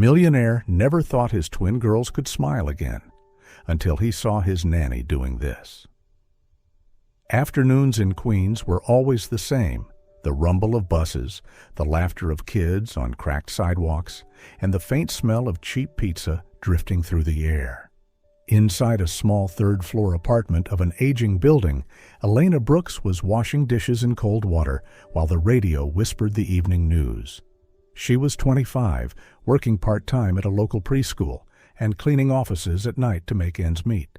Millionaire never thought his twin girls could smile again, until he saw his nanny doing this. Afternoons in Queens were always the same: the rumble of buses, the laughter of kids on cracked sidewalks, and the faint smell of cheap pizza drifting through the air. Inside a small third-floor apartment of an aging building, Elena Brooks was washing dishes in cold water while the radio whispered the evening news. She was 25, working part-time at a local preschool, and cleaning offices at night to make ends meet.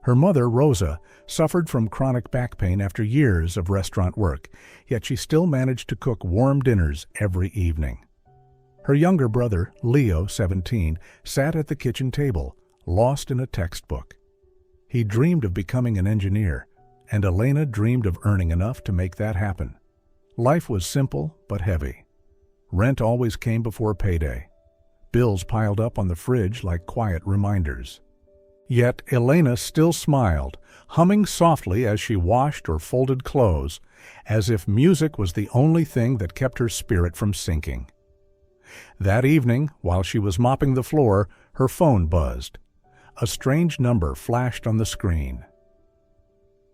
Her mother, Rosa, suffered from chronic back pain after years of restaurant work, yet she still managed to cook warm dinners every evening. Her younger brother, Leo, 17, sat at the kitchen table, lost in a textbook. He dreamed of becoming an engineer, and Elena dreamed of earning enough to make that happen. Life was simple but heavy. Rent always came before payday. Bills piled up on the fridge like quiet reminders. Yet Elena still smiled, humming softly as she washed or folded clothes, as if music was the only thing that kept her spirit from sinking. That evening, while she was mopping the floor, her phone buzzed. A strange number flashed on the screen.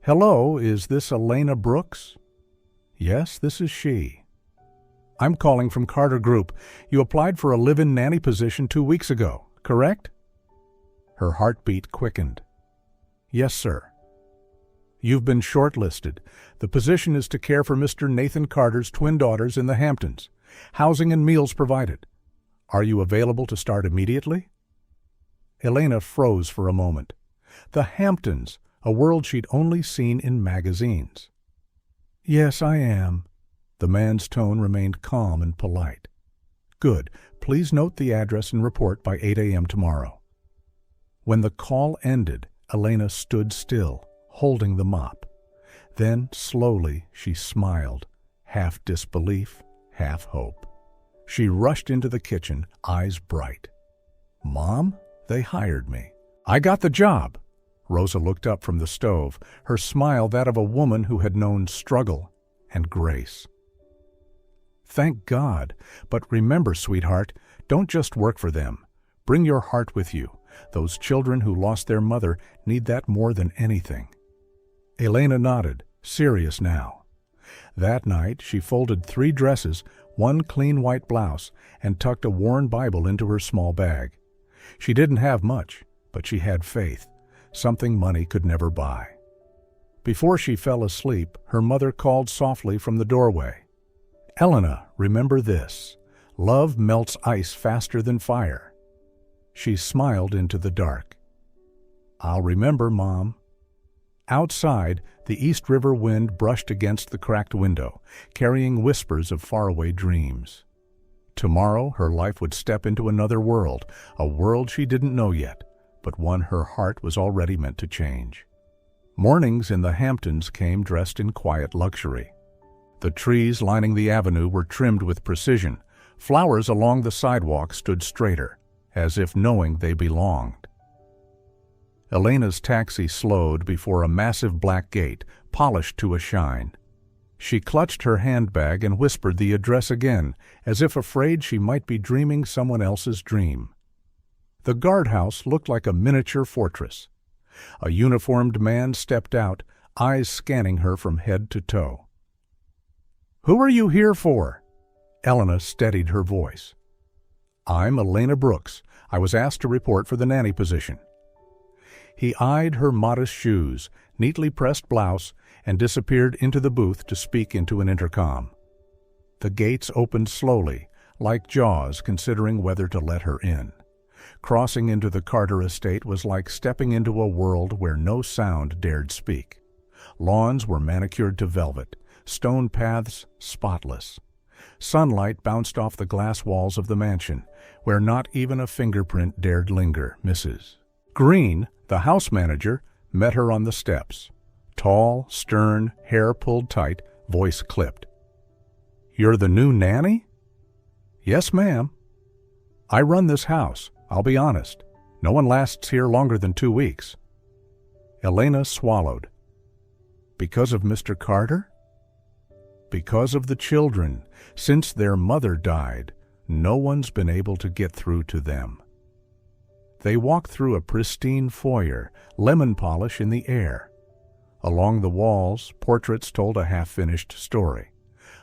"Hello, is this Elena Brooks?" "Yes, this is she." "I'm calling from Carter Group. You applied for a live-in nanny position 2 weeks ago, correct?" Her heartbeat quickened. "Yes, sir." "You've been shortlisted. The position is to care for Mr. Nathan Carter's twin daughters in the Hamptons. Housing and meals provided. Are you available to start immediately?" Elena froze for a moment. The Hamptons, a world she'd only seen in magazines. "Yes, I am." The man's tone remained calm and polite. "Good. Please note the address and report by 8 a.m. tomorrow." When the call ended, Elena stood still, holding the mop. Then, slowly, she smiled, half disbelief, half hope. She rushed into the kitchen, eyes bright. "Mom, they hired me. I got the job." Rosa looked up from the stove, her smile that of a woman who had known struggle and grace. "Thank God. But remember, sweetheart, don't just work for them. Bring your heart with you. Those children who lost their mother need that more than anything." Elena nodded, serious now. That night she folded 3 dresses, 1 clean white blouse, and tucked a worn Bible into her small bag. She didn't have much, but she had faith, something money could never buy. Before she fell asleep, her mother called softly from the doorway. "Elena, remember this. Love melts ice faster than fire." She smiled into the dark. "I'll remember, Mom." Outside, the East River wind brushed against the cracked window, carrying whispers of faraway dreams. Tomorrow her life would step into another world, a world she didn't know yet, but one her heart was already meant to change. Mornings in the Hamptons came dressed in quiet luxury. The trees lining the avenue were trimmed with precision. Flowers along the sidewalk stood straighter, as if knowing they belonged. Elena's taxi slowed before a massive black gate, polished to a shine. She clutched her handbag and whispered the address again, as if afraid she might be dreaming someone else's dream. The guardhouse looked like a miniature fortress. A uniformed man stepped out, eyes scanning her from head to toe. "Who are you here for?" Elena steadied her voice. "I'm Elena Brooks. I was asked to report for the nanny position." He eyed her modest shoes, neatly pressed blouse, and disappeared into the booth to speak into an intercom. The gates opened slowly, like jaws considering whether to let her in. Crossing into the Carter estate was like stepping into a world where no sound dared speak. Lawns were manicured to velvet, stone paths spotless. Sunlight bounced off the glass walls of the mansion, where not even a fingerprint dared linger. Mrs. Green, the house manager, met her on the steps. Tall, stern, hair pulled tight, voice clipped. "You're the new nanny?" "Yes, ma'am." "I run this house. I'll be honest. No one lasts here longer than 2 weeks." Elena swallowed. "Because of Mr. Carter?" "Because of the children. Since their mother died, No one's been able to get through to them. They walked through a pristine foyer, lemon polish in the air. Along the walls, portraits told a half-finished story.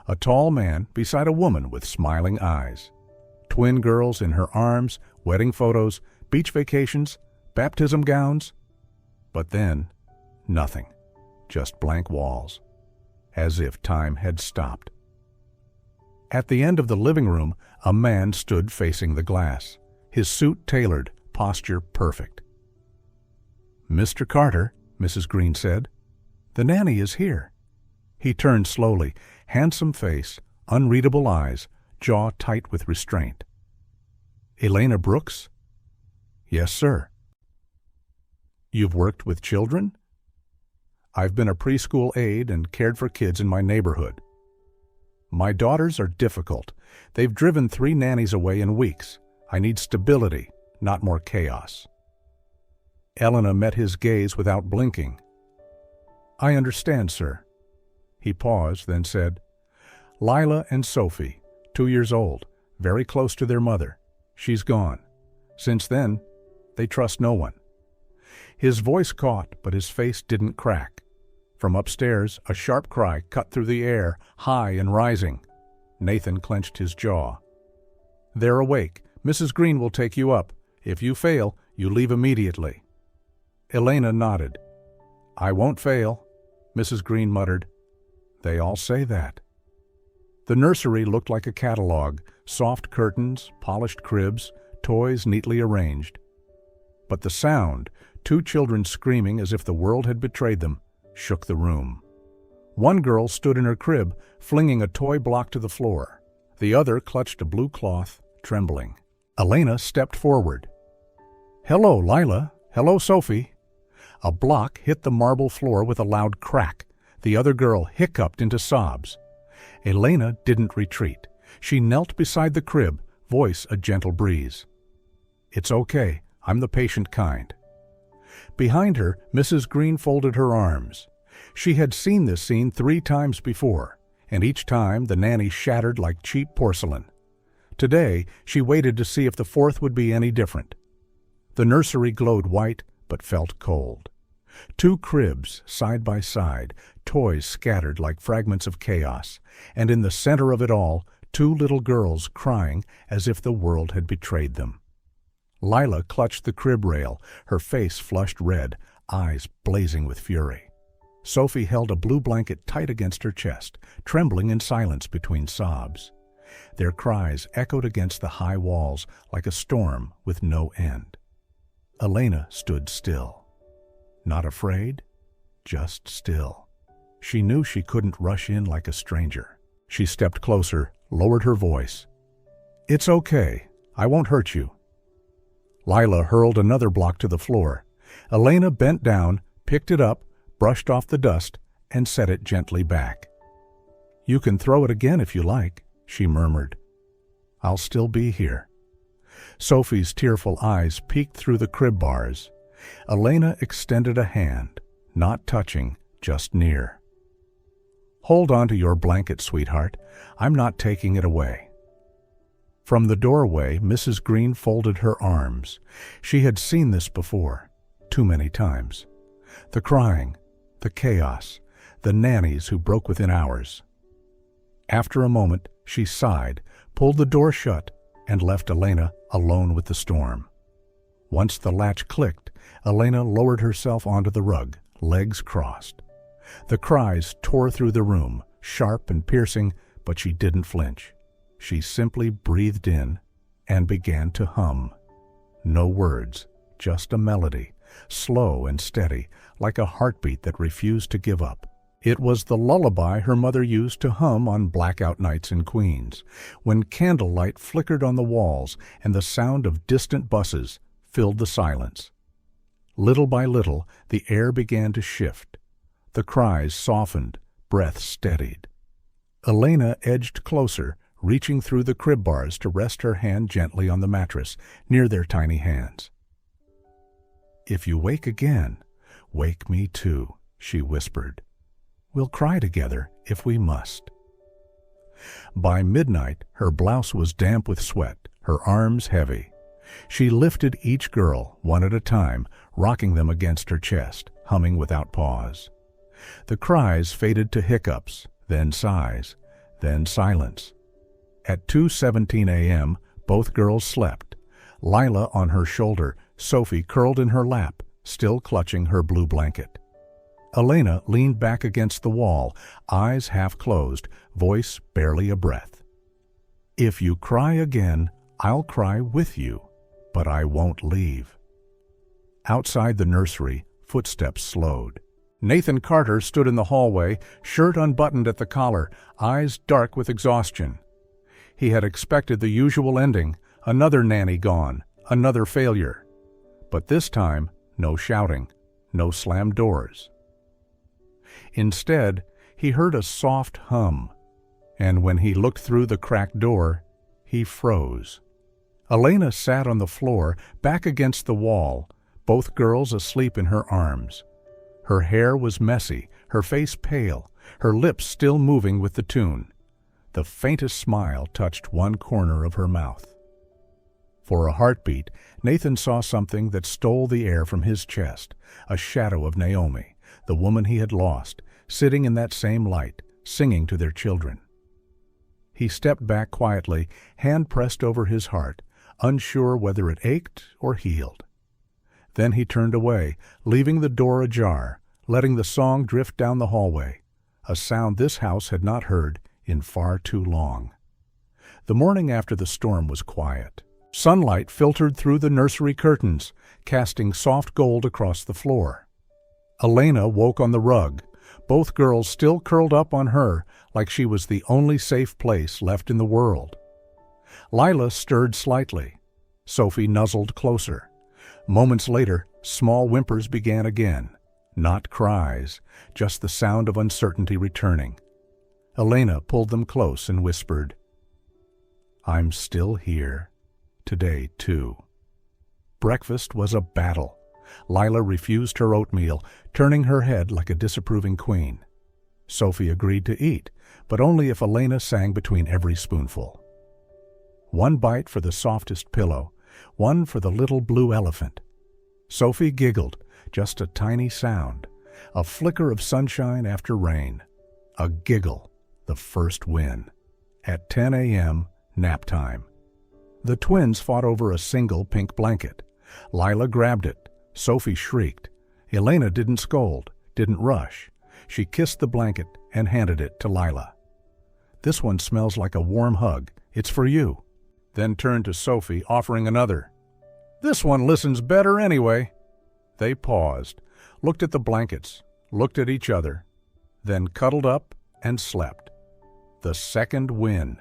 A tall man beside a woman with smiling eyes. Twin girls in her arms, wedding photos, beach vacations, baptism gowns. But then, nothing. Just blank walls. As if time had stopped. At the end of the living room, a man stood facing the glass, his suit tailored, posture perfect. "Mr. Carter," Mrs. Green said, "the nanny is here." He turned slowly, handsome face, unreadable eyes, jaw tight with restraint. "Elena Brooks?" "Yes, sir." "You've worked with children?" "I've been a preschool aide and cared for kids in my neighborhood." "My daughters are difficult. They've driven 3 nannies away in weeks. I need stability, not more chaos." Elena met his gaze without blinking. "I understand, sir." He paused, then said, "Lila and Sophie, 2 years old, very close to their mother. She's gone. Since then, they trust no one." His voice caught, but his face didn't crack. From upstairs, a sharp cry cut through the air, high and rising. Nathan clenched his jaw. "They're awake. Mrs. Green will take you up. If you fail, you leave immediately." Elena nodded. "I won't fail," Mrs. Green muttered. "They all say that." The nursery looked like a catalog, soft curtains, polished cribs, toys neatly arranged. But the sound, 2 children screaming as if the world had betrayed them, shook the room. One girl stood in her crib, flinging a toy block to the floor. The other clutched a blue cloth, trembling. Elena stepped forward. "Hello, Lila. Hello, Sophie." A block hit the marble floor with a loud crack. The other girl hiccuped into sobs. Elena didn't retreat. She knelt beside the crib, voice a gentle breeze. "It's okay. I'm the patient kind." Behind her, Mrs. Green folded her arms. She had seen this scene 3 times before, and each time the nanny shattered like cheap porcelain. Today, she waited to see if the 4th would be any different. The nursery glowed white, but felt cold. 2 cribs, side by side, toys scattered like fragments of chaos, and in the center of it all, 2 little girls crying as if the world had betrayed them. Lila clutched the crib rail, her face flushed red, eyes blazing with fury. Sophie held a blue blanket tight against her chest, trembling in silence between sobs. Their cries echoed against the high walls like a storm with no end. Elena stood still. Not afraid, just still. She knew she couldn't rush in like a stranger. She stepped closer, lowered her voice. "It's okay. I won't hurt you." Lila hurled another block to the floor. Elena bent down, picked it up, brushed off the dust, and set it gently back. "You can throw it again if you like," she murmured. "I'll still be here." Sophie's tearful eyes peeked through the crib bars. Elena extended a hand, not touching, just near. "Hold on to your blanket, sweetheart. I'm not taking it away." From the doorway, Mrs. Green folded her arms. She had seen this before, too many times. The crying, the chaos, the nannies who broke within hours. After a moment, she sighed, pulled the door shut, and left Elena alone with the storm. Once the latch clicked, Elena lowered herself onto the rug, legs crossed. The cries tore through the room, sharp and piercing, but she didn't flinch. She simply breathed in and began to hum. No words, just a melody, slow and steady, like a heartbeat that refused to give up. It was the lullaby her mother used to hum on blackout nights in Queens, when candlelight flickered on the walls and the sound of distant buses filled the silence. Little by little, the air began to shift. The cries softened, breath steadied. Elena edged closer, reaching through the crib bars to rest her hand gently on the mattress, near their tiny hands. "If you wake again, wake me too," she whispered. "We'll cry together if we must." By midnight, her blouse was damp with sweat, her arms heavy. She lifted each girl, one at a time, rocking them against her chest, humming without pause. The cries faded to hiccups, then sighs, then silence. At 2:17 a.m., both girls slept. Lila on her shoulder, Sophie curled in her lap, still clutching her blue blanket. Elena leaned back against the wall, eyes half closed, voice barely a breath. "If you cry again, I'll cry with you, but I won't leave." Outside the nursery, footsteps slowed. Nathan Carter stood in the hallway, shirt unbuttoned at the collar, eyes dark with exhaustion. He had expected the usual ending, another nanny gone, another failure. But this time, no shouting, no slammed doors. Instead, he heard a soft hum, and when he looked through the cracked door, he froze. Elena sat on the floor, back against the wall, both girls asleep in her arms. Her hair was messy, her face pale, her lips still moving with the tune. The faintest smile touched one corner of her mouth. For a heartbeat, Nathan saw something that stole the air from his chest, a shadow of Naomi, the woman he had lost, sitting in that same light, singing to their children. He stepped back quietly, hand pressed over his heart, unsure whether it ached or healed. Then he turned away, leaving the door ajar, letting the song drift down the hallway, a sound this house had not heard in far too long. The morning after the storm was quiet. Sunlight filtered through the nursery curtains, casting soft gold across the floor. Elena woke on the rug, both girls still curled up on her like she was the only safe place left in the world. Lila stirred slightly. Sophie nuzzled closer. Moments later, small whimpers began again. Not cries, just the sound of uncertainty returning. Elena pulled them close and whispered, "I'm still here. Today, too." Breakfast was a battle. Lila refused her oatmeal, turning her head like a disapproving queen. Sophie agreed to eat, but only if Elena sang between every spoonful. One bite for the softest pillow, one for the little blue elephant. Sophie giggled, just a tiny sound, a flicker of sunshine after rain. A giggle, the first win. At 10 a.m., nap time. The twins fought over a single pink blanket. Lila grabbed it. Sophie shrieked. Elena didn't scold, didn't rush. She kissed the blanket and handed it to Lila. "This one smells like a warm hug. It's for you." Then turned to Sophie, offering another. "This one listens better anyway." They paused, looked at the blankets, looked at each other, then cuddled up and slept. The second win.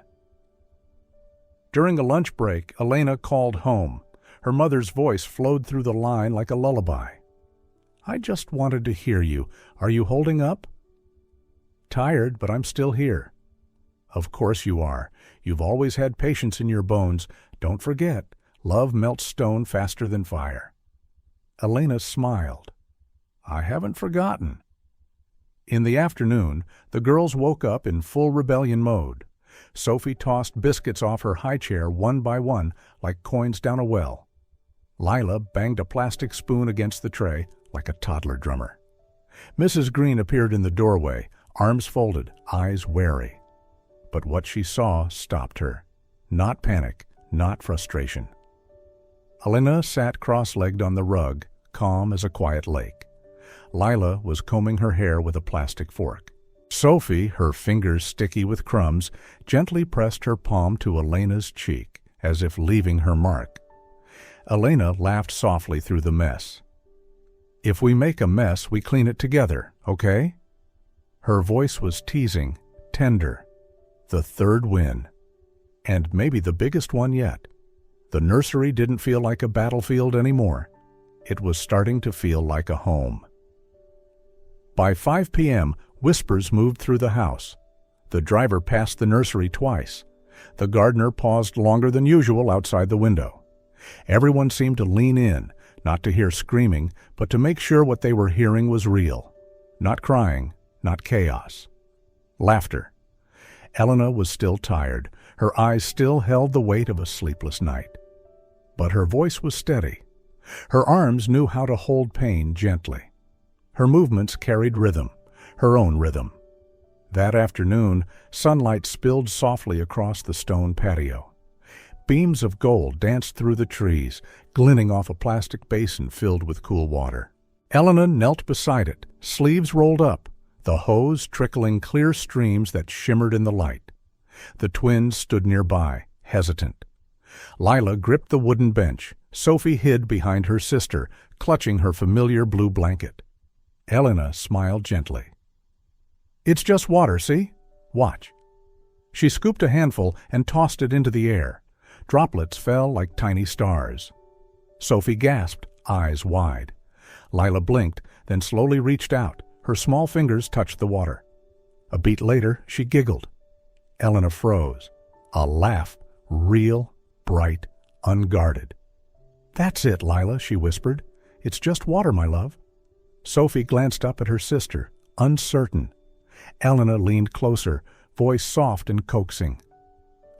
During a lunch break, Elena called home. Her mother's voice flowed through the line like a lullaby. "I just wanted to hear you. Are you holding up?" "Tired, but I'm still here." "Of course you are. You've always had patience in your bones. Don't forget, love melts stone faster than fire." Elena smiled. "I haven't forgotten." In the afternoon, the girls woke up in full rebellion mode. Sophie tossed biscuits off her high chair one by one like coins down a well. Lila banged a plastic spoon against the tray like a toddler drummer. Mrs. Green appeared in the doorway, arms folded, eyes wary. But what she saw stopped her. Not panic, not frustration. Elena sat cross-legged on the rug, calm as a quiet lake. Lila was combing her hair with a plastic fork. Sophie, her fingers sticky with crumbs, gently pressed her palm to Elena's cheek, as if leaving her mark. Elena laughed softly through the mess. "If we make a mess, we clean it together, okay?" Her voice was teasing, tender. The third win. And maybe the biggest one yet. The nursery didn't feel like a battlefield anymore. It was starting to feel like a home. By 5 p.m., whispers moved through the house. The driver passed the nursery twice. The gardener paused longer than usual outside the window. Everyone seemed to lean in, not to hear screaming, but to make sure what they were hearing was real. Not crying, not chaos. Laughter. Elena was still tired. Her eyes still held the weight of a sleepless night. But her voice was steady. Her arms knew how to hold pain gently. Her movements carried rhythm, her own rhythm. That afternoon, sunlight spilled softly across the stone patio. Beams of gold danced through the trees, glinting off a plastic basin filled with cool water. Elena knelt beside it, sleeves rolled up, the hose trickling clear streams that shimmered in the light. The twins stood nearby, hesitant. Lila gripped the wooden bench. Sophie hid behind her sister, clutching her familiar blue blanket. Elena smiled gently. "It's just water, see? Watch." She scooped a handful and tossed it into the air. Droplets fell like tiny stars. Sophie gasped, eyes wide. Lila blinked, then slowly reached out. Her small fingers touched the water. A beat later, she giggled. Elena froze. A laugh, real, bright, unguarded. "That's it, Lila," she whispered. "It's just water, my love." Sophie glanced up at her sister, uncertain. Elena leaned closer, voice soft and coaxing.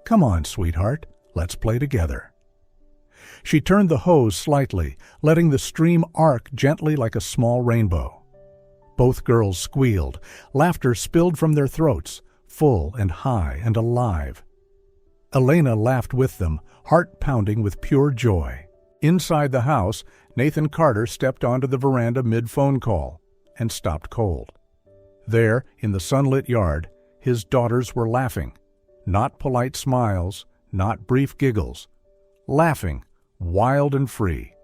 "Come on, sweetheart, let's play together." She turned the hose slightly, letting the stream arc gently like a small rainbow. Both girls squealed. Laughter spilled from their throats, full and high and alive. Elena laughed with them, heart pounding with pure joy. Inside the house, Nathan Carter stepped onto the veranda mid-phone call and stopped cold. There, in the sunlit yard, his daughters were laughing. Not polite smiles, not brief giggles. Laughing, wild and free.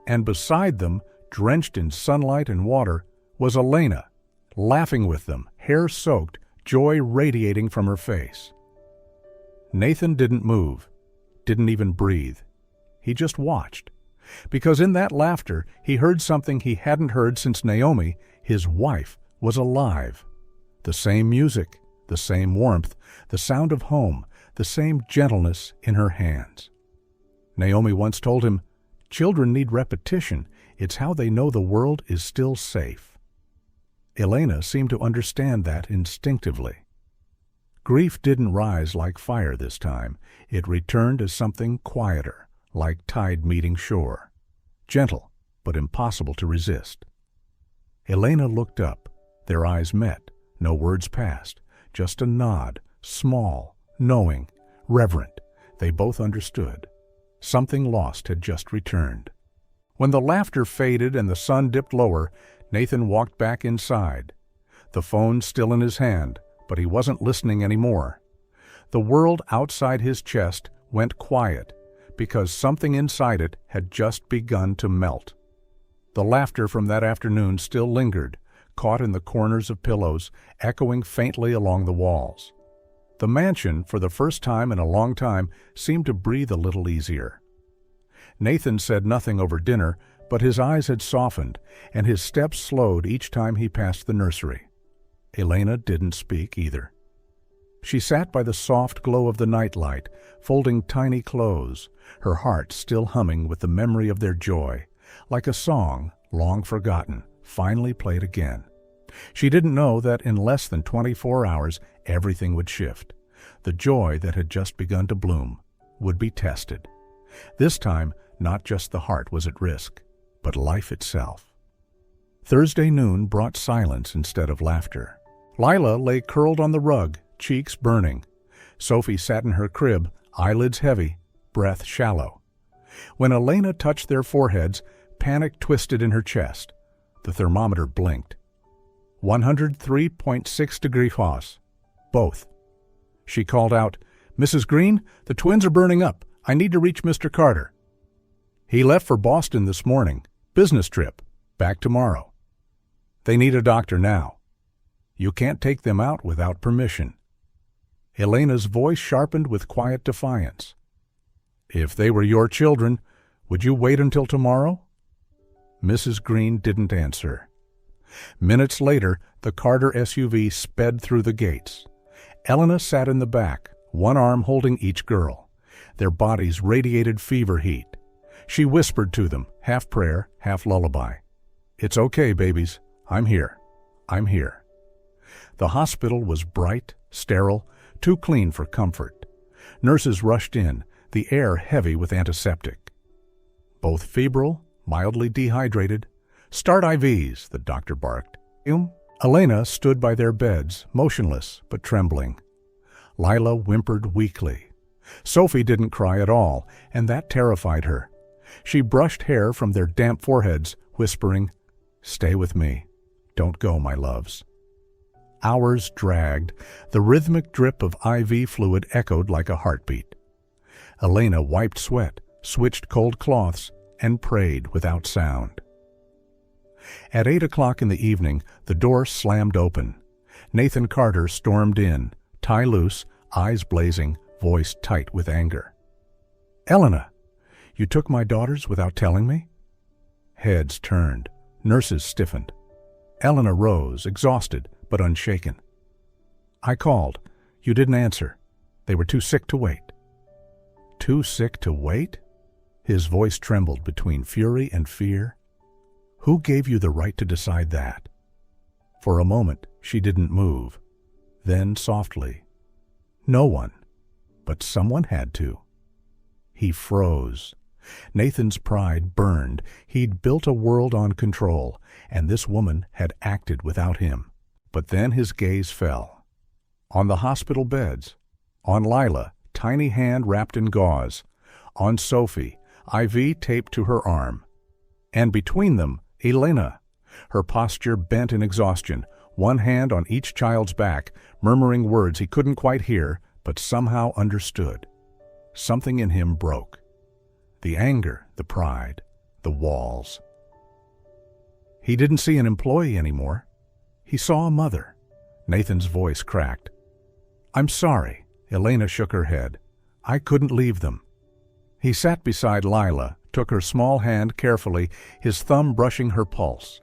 And beside them, drenched in sunlight and water, was Elena, laughing with them, hair soaked, joy radiating from her face. Nathan didn't move, didn't even breathe. He just watched. Because in that laughter, he heard something he hadn't heard since Naomi, his wife, was alive. The same music, the same warmth, the sound of home, the same gentleness in her hands. Naomi once told him, "Children need repetition. It's how they know the world is still safe." Elena seemed to understand that instinctively. Grief didn't rise like fire this time. It returned as something quieter, like tide meeting shore. Gentle, but impossible to resist. Elena looked up. Their eyes met. No words passed. Just a nod, small, knowing, reverent. They both understood. Something lost had just returned. When the laughter faded and the sun dipped lower, Nathan walked back inside. The phone still in his hand, but he wasn't listening anymore. The world outside his chest went quiet because something inside it had just begun to melt. The laughter from that afternoon still lingered, caught in the corners of pillows, echoing faintly along the walls. The mansion, for the first time in a long time, seemed to breathe a little easier. Nathan said nothing over dinner, but his eyes had softened, and his steps slowed each time he passed the nursery. Elena didn't speak either. She sat by the soft glow of the nightlight, folding tiny clothes, her heart still humming with the memory of their joy, like a song, long forgotten, finally played again. She didn't know that in less than 24 hours everything would shift. The joy that had just begun to bloom would be tested. This time, not just the heart was at risk, but life itself. Thursday noon brought silence instead of laughter. Lila lay curled on the rug, cheeks burning. Sophie sat in her crib, eyelids heavy, breath shallow. When Elena touched their foreheads, panic twisted in her chest. The thermometer blinked. 103.6 degrees Celsius. Both. She called out, "Mrs. Green, the twins are burning up. I need to reach Mr. Carter." "He left for Boston this morning. Business trip. Back tomorrow. They need a doctor now. You can't take them out without permission." Elena's voice sharpened with quiet defiance. "If they were your children, would you wait until tomorrow?" Mrs. Green didn't answer. Minutes later, the Carter SUV sped through the gates. Elena sat in the back, one arm holding each girl. Their bodies radiated fever heat. She whispered to them, half prayer, half lullaby. "It's okay, babies. I'm here. I'm here." The hospital was bright, sterile, too clean for comfort. Nurses rushed in, the air heavy with antiseptic. Both febrile, mildly dehydrated. "Start IVs," the doctor barked. Elena stood by their beds, motionless but trembling. Lila whimpered weakly. Sophie didn't cry at all, and that terrified her. She brushed hair from their damp foreheads, whispering, "Stay with me. Don't go, my loves." Hours dragged. The rhythmic drip of IV fluid echoed like a heartbeat. Elena wiped sweat, switched cold cloths, and prayed without sound. At 8 o'clock in the evening, the door slammed open. Nathan Carter stormed in, tie loose, eyes blazing, voice tight with anger. "Elena, you took my daughters without telling me?" Heads turned. Nurses stiffened. Elena rose, exhausted but unshaken. "I called. You didn't answer. They were too sick to wait." "Too sick to wait?" His voice trembled between fury and fear. "Who gave you the right to decide that?" For a moment, she didn't move. Then, softly, "No one. But someone had to." He froze. Nathan's pride burned. He'd built a world on control, and this woman had acted without him. But then his gaze fell. On the hospital beds. On Lila, tiny hand wrapped in gauze. On Sophie, IV taped to her arm. And between them, Elena, her posture bent in exhaustion, one hand on each child's back, murmuring words he couldn't quite hear, but somehow understood. Something in him broke. The anger, the pride, the walls. He didn't see an employee anymore. He saw a mother. Nathan's voice cracked. "I'm sorry." Elena shook her head. "I couldn't leave them." He sat beside Lila, took her small hand carefully, his thumb brushing her pulse.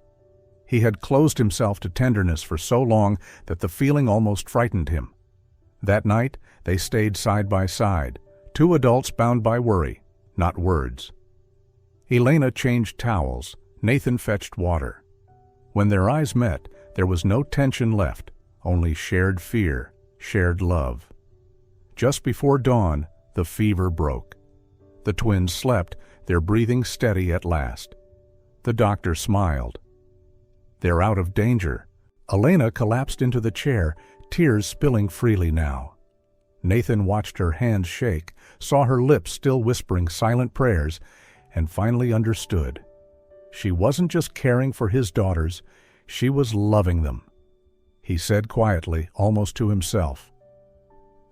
He had closed himself to tenderness for so long that the feeling almost frightened him. That night, they stayed side by side, two adults bound by worry, not words. Elena changed towels. Nathan fetched water. When their eyes met, there was no tension left, only shared fear, shared love. Just before dawn, the fever broke. The twins slept, their breathing steady at last. The doctor smiled. "They're out of danger." Elena collapsed into the chair, tears spilling freely now. Nathan watched her hands shake, saw her lips still whispering silent prayers, and finally understood. She wasn't just caring for his daughters, she was loving them. He said quietly, almost to himself,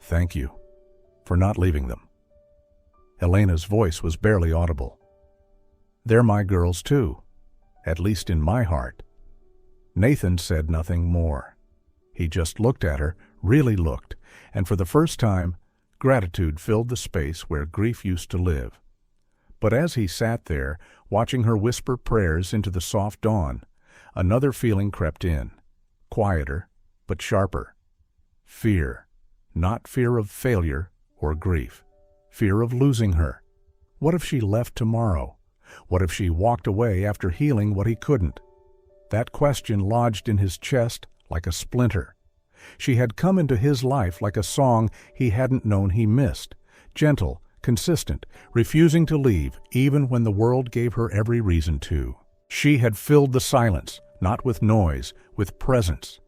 "Thank you for not leaving them." Elena's voice was barely audible. "They're my girls too, at least in my heart." Nathan said nothing more. He just looked at her, really looked, and for the first time, gratitude filled the space where grief used to live. But as he sat there, watching her whisper prayers into the soft dawn, another feeling crept in, quieter but sharper. Fear, not fear of failure or grief, fear of losing her. What if she left tomorrow? What if she walked away after healing what he couldn't? That question lodged in his chest like a splinter. She had come into his life like a song he hadn't known he missed, gentle, consistent, refusing to leave even when the world gave her every reason to. She had filled the silence, not with noise, with presence.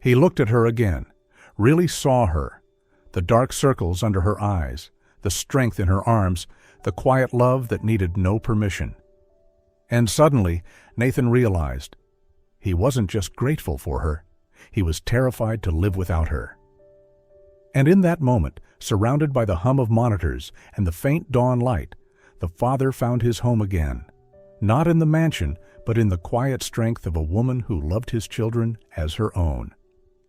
He looked at her again, really saw her, the dark circles under her eyes, the strength in her arms, the quiet love that needed no permission. And suddenly, Nathan realized he wasn't just grateful for her, he was terrified to live without her. And in that moment, surrounded by the hum of monitors and the faint dawn light, the father found his home again, not in the mansion, but in the quiet strength of a woman who loved his children as her own.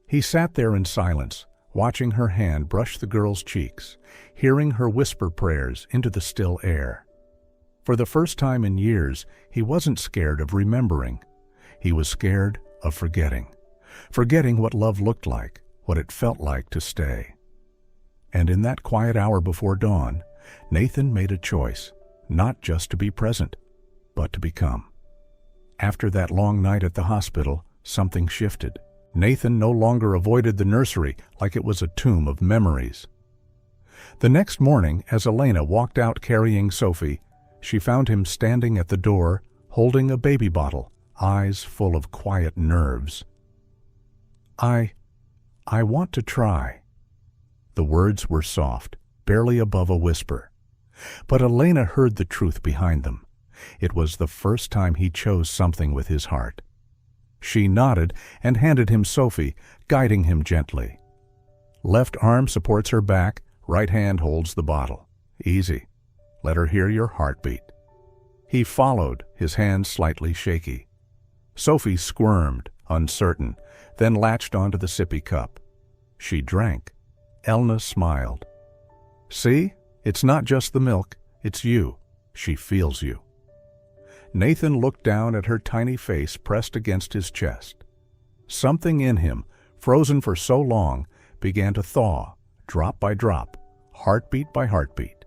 He sat there in silence, watching her hand brush the girl's cheeks, hearing her whisper prayers into the still air. For the first time in years, he wasn't scared of remembering. He was scared of forgetting. Forgetting what love looked like, what it felt like to stay. And in that quiet hour before dawn, Nathan made a choice, not just to be present, but to become. After that long night at the hospital, something shifted. Nathan no longer avoided the nursery like it was a tomb of memories. The next morning, as Elena walked out carrying Sophie, she found him standing at the door, holding a baby bottle, eyes full of quiet nerves. I want to try." The words were soft, barely above a whisper. But Elena heard the truth behind them. It was the first time he chose something with his heart. She nodded and handed him Sophie, guiding him gently. Left arm supports her back, right hand holds the bottle. "Easy. Let her hear your heartbeat." He followed, his hands slightly shaky. Sophie squirmed, uncertain, then latched onto the sippy cup. She drank. Elena smiled. "See? It's not just the milk, it's you. She feels you." Nathan looked down at her tiny face pressed against his chest. Something in him, frozen for so long, began to thaw, drop by drop, heartbeat by heartbeat.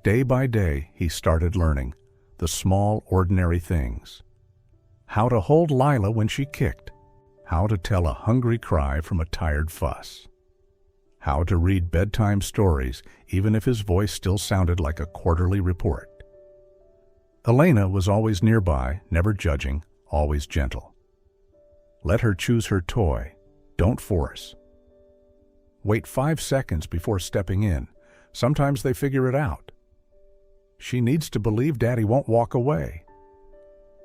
Day by day, he started learning the small, ordinary things. How to hold Lila when she kicked. How to tell a hungry cry from a tired fuss. How to read bedtime stories, even if his voice still sounded like a quarterly report. Elena was always nearby, never judging, always gentle. Let her choose her toy. Don't force. Wait 5 seconds before stepping in. Sometimes they figure it out. She needs to believe Daddy won't walk away.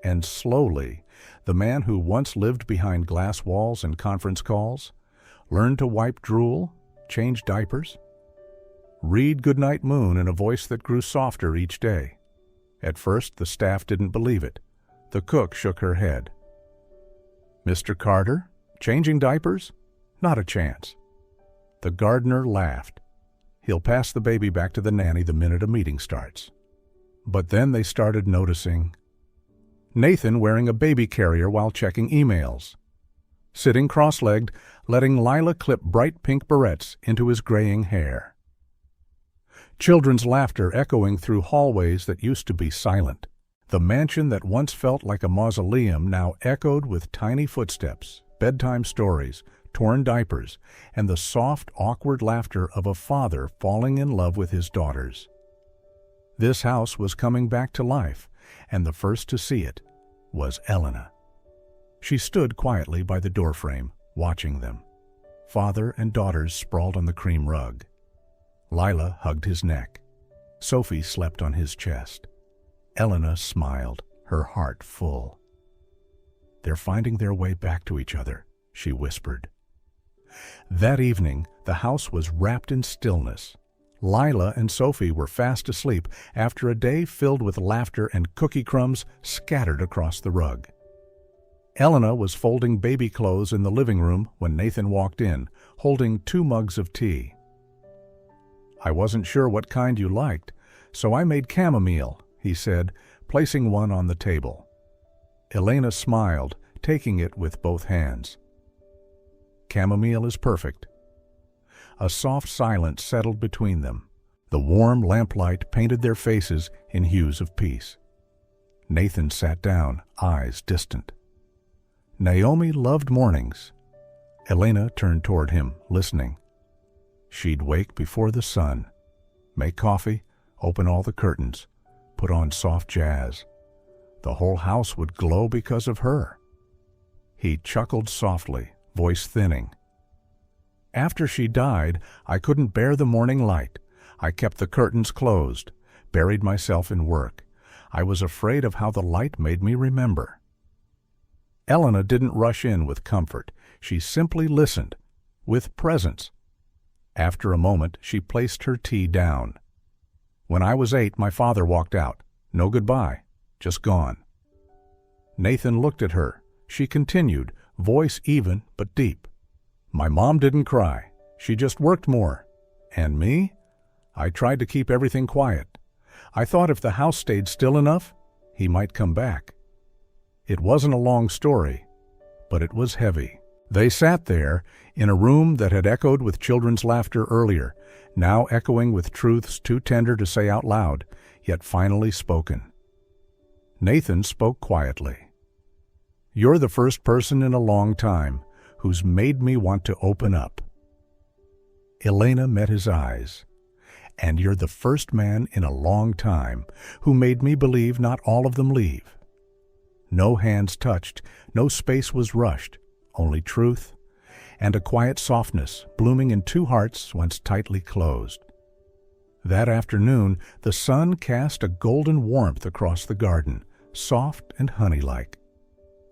And slowly, the man who once lived behind glass walls and conference calls learned to wipe drool, change diapers, read Goodnight Moon in a voice that grew softer each day. At first, the staff didn't believe it. The cook shook her head. "Mr. Carter? Changing diapers? Not a chance." The gardener laughed. "He'll pass the baby back to the nanny the minute a meeting starts." But then they started noticing Nathan wearing a baby carrier while checking emails, sitting cross-legged, letting Lila clip bright pink barrettes into his graying hair. Children's laughter echoing through hallways that used to be silent. The mansion that once felt like a mausoleum now echoed with tiny footsteps, bedtime stories, torn diapers, and the soft, awkward laughter of a father falling in love with his daughters. This house was coming back to life, and the first to see it was Elena. She stood quietly by the doorframe, watching them. Father and daughters sprawled on the cream rug. Lila hugged his neck. Sophie slept on his chest. Elena smiled, her heart full. "They're finding their way back to each other," she whispered. That evening, the house was wrapped in stillness. Lila and Sophie were fast asleep after a day filled with laughter and cookie crumbs scattered across the rug. Elena was folding baby clothes in the living room when Nathan walked in, holding 2 mugs of tea. "I wasn't sure what kind you liked, so I made chamomile," he said, placing one on the table. Elena smiled, taking it with both hands. "Chamomile is perfect." A soft silence settled between them. The warm lamplight painted their faces in hues of peace. Nathan sat down, eyes distant. Naomi loved mornings. Elena turned toward him, listening. She'd wake before the sun, make coffee, open all the curtains, put on soft jazz. The whole house would glow because of her. He chuckled softly, voice thinning. "After she died, I couldn't bear the morning light. I kept the curtains closed, buried myself in work. I was afraid of how the light made me remember." Elena didn't rush in with comfort. She simply listened, with presence. After a moment, she placed her tea down. "When I was 8, my father walked out. No goodbye, just gone." Nathan looked at her. She continued, voice even but deep. "My mom didn't cry. She just worked more. And me? I tried to keep everything quiet. I thought if the house stayed still enough, he might come back." It wasn't a long story, but it was heavy. They sat there, in a room that had echoed with children's laughter earlier, now echoing with truths too tender to say out loud, yet finally spoken. Nathan spoke quietly. "You're the first person in a long time who's made me want to open up." Elena met his eyes. "And you're the first man in a long time who made me believe not all of them leave." No hands touched, no space was rushed, only truth and a quiet softness blooming in two hearts once tightly closed. That afternoon, the sun cast a golden warmth across the garden, soft and honey-like.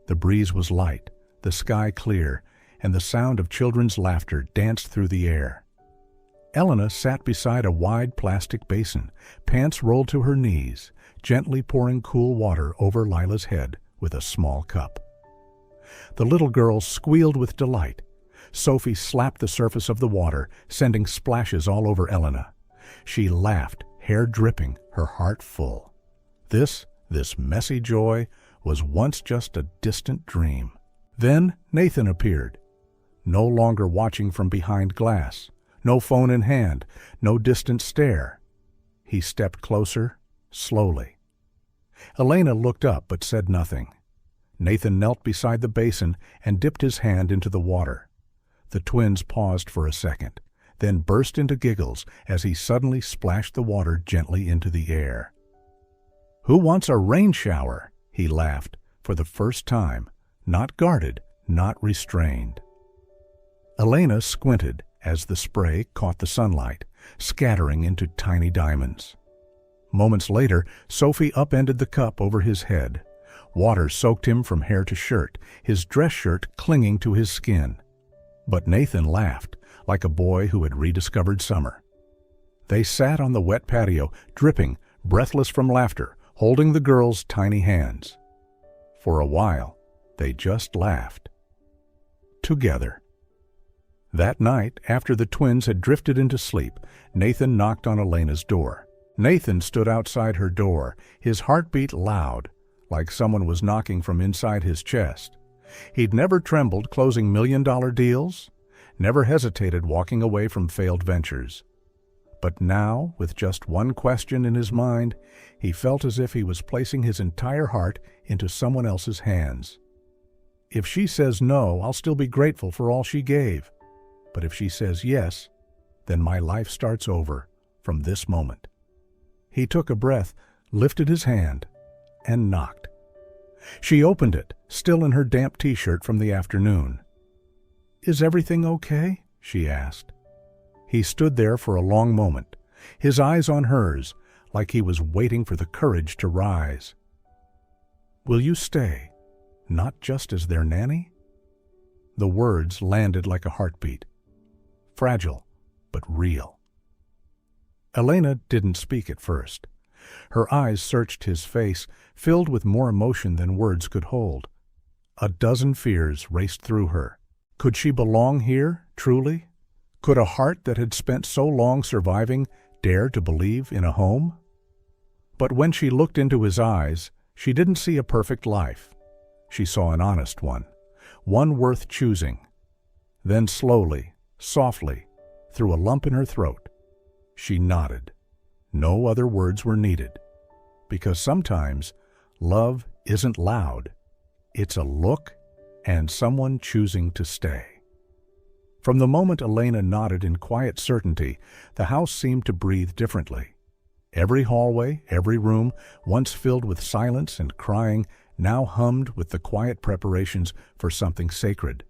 The breeze was light, the sky clear, and the sound of children's laughter danced through the air. Elena sat beside a wide plastic basin, pants rolled to her knees, gently pouring cool water over Lila's head with a small cup. The little girl squealed with delight. Sophie slapped the surface of the water, sending splashes all over Elena. She laughed, hair dripping, her heart full. This messy joy was once just a distant dream. Then Nathan appeared, no longer watching from behind glass, no phone in hand, no distant stare. He stepped closer, slowly. Elena looked up but said nothing. Nathan knelt beside the basin and dipped his hand into the water. The twins paused for a second, then burst into giggles as he suddenly splashed the water gently into the air. "Who wants a rain shower?" he laughed, for the first time, not guarded, not restrained. Elena squinted as the spray caught the sunlight, scattering into tiny diamonds. Moments later, Sophie upended the cup over his head. Water soaked him from hair to shirt, his dress shirt clinging to his skin. But Nathan laughed, like a boy who had rediscovered summer. They sat on the wet patio, dripping, breathless from laughter, holding the girl's tiny hands. For a while, they just laughed. Together. That night, after the twins had drifted into sleep, Nathan knocked on Elena's door. Nathan stood outside her door, his heartbeat loud, like someone was knocking from inside his chest. He'd never trembled closing million-dollar deals, never hesitated walking away from failed ventures. But now, with just one question in his mind, he felt as if he was placing his entire heart into someone else's hands. If she says no, I'll still be grateful for all she gave. But if she says yes, then my life starts over from this moment. He took a breath, lifted his hand, and knocked. She opened it, still in her damp t-shirt from the afternoon. "Is everything okay?" she asked. He stood there for a long moment, his eyes on hers, like he was waiting for the courage to rise. "Will you stay, not just as their nanny?" The words landed like a heartbeat. Fragile, but real. Elena didn't speak at first. Her eyes searched his face, filled with more emotion than words could hold. A dozen fears raced through her. Could she belong here, truly? Could a heart that had spent so long surviving dare to believe in a home? But when she looked into his eyes, she didn't see a perfect life. She saw an honest one worth choosing. Then slowly, softly, through a lump in her throat, she nodded. No other words were needed. Because sometimes love isn't loud. It's a look and someone choosing to stay. From the moment Elena nodded in quiet certainty, the house seemed to breathe differently. Every hallway, every room, once filled with silence and crying, now hummed with the quiet preparations for something sacred,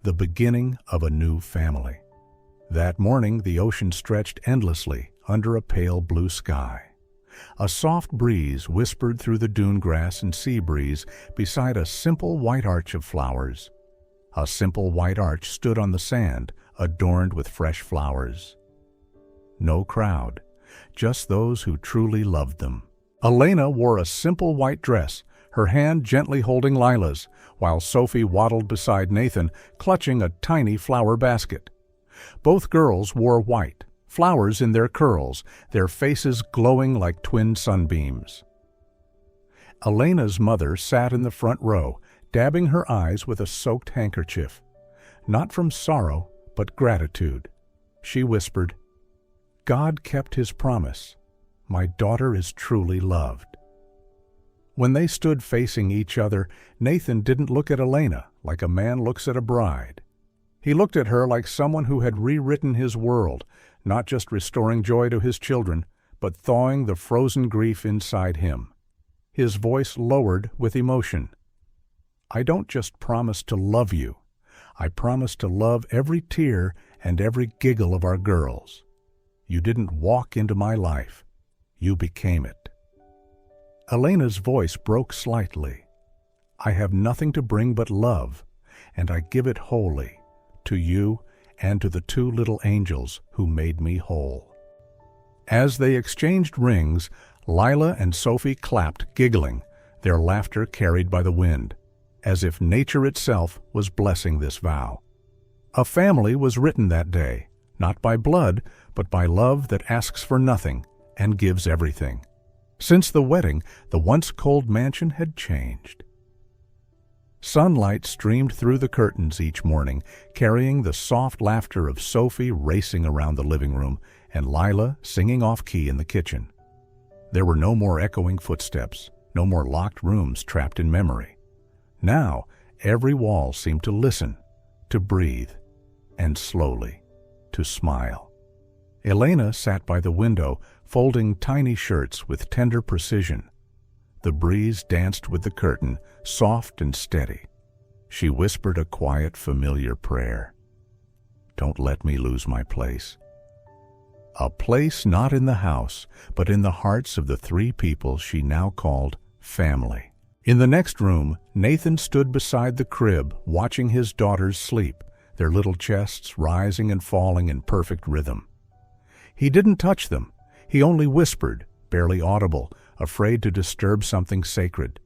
the beginning of a new family. That morning, the ocean stretched endlessly under a pale blue sky. A soft breeze whispered through the dune grass and sea breeze beside a simple white arch of flowers. A simple white arch stood on the sand, adorned with fresh flowers. No crowd, just those who truly loved them. Elena wore a simple white dress, her hand gently holding Lila's, while Sophie waddled beside Nathan, clutching a tiny flower basket. Both girls wore white, flowers in their curls, their faces glowing like twin sunbeams. Elena's mother sat in the front row, dabbing her eyes with a soaked handkerchief. Not from sorrow, but gratitude. She whispered, "God kept his promise. My daughter is truly loved." When they stood facing each other, Nathan didn't look at Elena like a man looks at a bride. He looked at her like someone who had rewritten his world, not just restoring joy to his children, but thawing the frozen grief inside him. His voice lowered with emotion. "I don't just promise to love you. I promise to love every tear and every giggle of our girls. You didn't walk into my life. You became it." Elena's voice broke slightly. "I have nothing to bring but love, and I give it wholly, to you and to the two little angels who made me whole." As they exchanged rings, Lila and Sophie clapped, giggling, their laughter carried by the wind, as if nature itself was blessing this vow. A family was written that day, not by blood, but by love that asks for nothing and gives everything. Since the wedding, the once cold mansion had changed. Sunlight streamed through the curtains each morning, carrying the soft laughter of Sophie racing around the living room and Lila singing off-key in the kitchen. There were no more echoing footsteps, no more locked rooms trapped in memory. Now, every wall seemed to listen, to breathe, and slowly, to smile. Elena sat by the window, folding tiny shirts with tender precision. The breeze danced with the curtain, soft and steady. She whispered a quiet, familiar prayer. "Don't let me lose my place." A place not in the house, but in the hearts of the three people she now called family. In the next room, Nathan stood beside the crib, watching his daughters sleep, their little chests rising and falling in perfect rhythm. He didn't touch them. He only whispered, barely audible, afraid to disturb something sacred.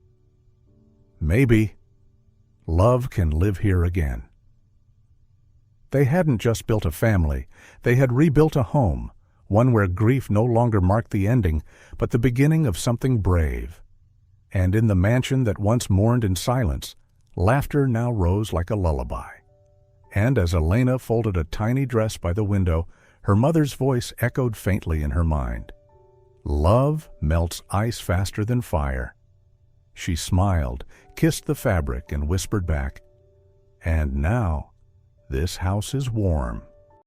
"Maybe love can live here again." They hadn't just built a family. They had rebuilt a home, one where grief no longer marked the ending, but the beginning of something brave. And in the mansion that once mourned in silence, laughter now rose like a lullaby. And as Elena folded a tiny dress by the window, her mother's voice echoed faintly in her mind. "Love melts ice faster than fire." She smiled, kissed the fabric, and whispered back, "And now, this house is warm."